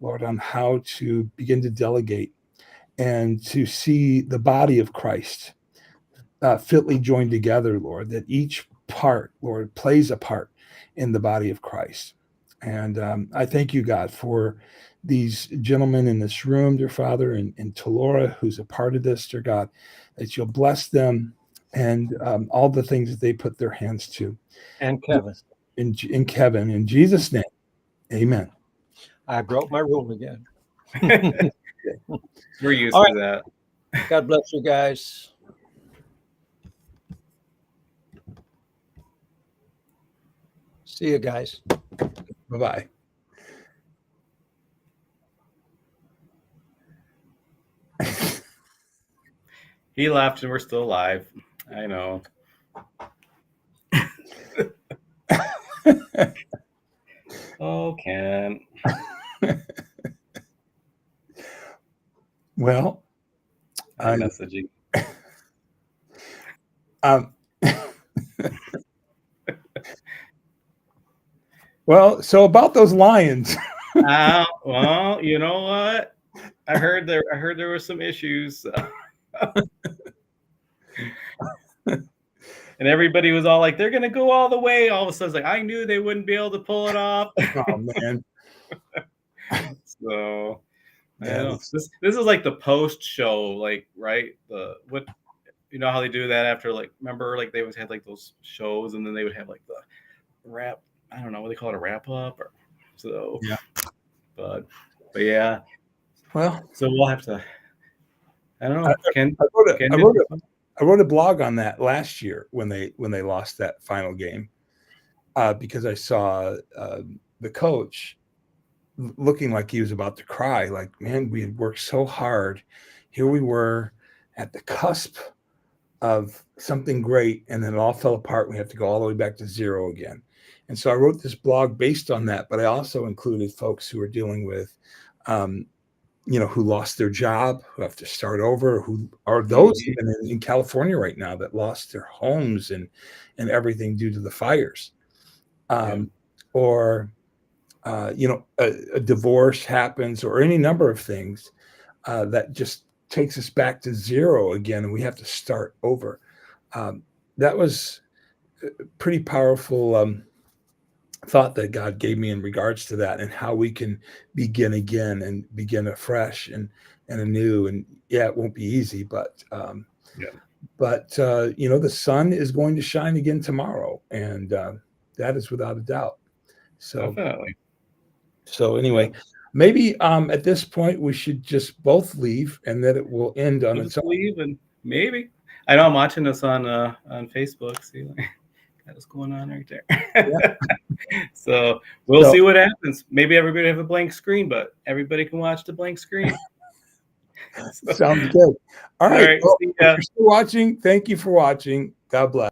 Lord, on how to begin to delegate and to see the body of Christ fitly joined together, Lord, that each part, Lord, plays a part in the body of Christ. And I thank you, God, for these gentlemen in this room, dear Father, and Talora, who's a part of this, dear God, that you'll bless them and all the things that they put their hands to. And Kevin. In Kevin, in Jesus' name, amen. I broke my rule again. We're used to that. God bless you guys. See you guys. Bye-bye. He left and we're still alive. I know. Oh, Ken. Well, I'm messaging. Well, so about those Lions. Well, you know what? I heard there were some issues. And everybody was all like, they're going to go all the way. All of a sudden, like, I knew they wouldn't be able to pull it off. Oh, man. So, yeah, this is like the post show, like, right? You know how they do that after, like, remember, like, they always had like those shows, and then they would have like the wrap. I don't know what they call it, a wrap up, or so. Yeah. But yeah. Well, so we'll have to. I don't know. I wrote a blog on that last year when they lost that final game, because I saw the coach looking like he was about to cry. Like, man, we had worked so hard. Here we were at the cusp of something great, and then it all fell apart. We have to go all the way back to zero again. And so I wrote this blog based on that, but I also included folks who are dealing with who lost their job, who have to start over, who are those Mhm. even in California right now that lost their homes and everything due to the fires. Yeah. Or a divorce happens, or any number of things that just takes us back to zero again, and we have to start over. That was a pretty powerful thought that God gave me in regards to that, and how we can begin again and begin afresh and anew. And yeah, it won't be easy, but Yeah. the sun is going to shine again tomorrow, and that is without a doubt. So Definitely. anyway, maybe at this point we should just both leave, and that it will end on We'll its just own. leave, and maybe I know I'm watching this on Facebook. See, got what's going on right there. So we'll So- see what happens. Maybe everybody have a blank screen, but everybody can watch the blank screen. So, Sounds good. All right. right, Well, see if ya. you're still watching, thank you for watching. God bless.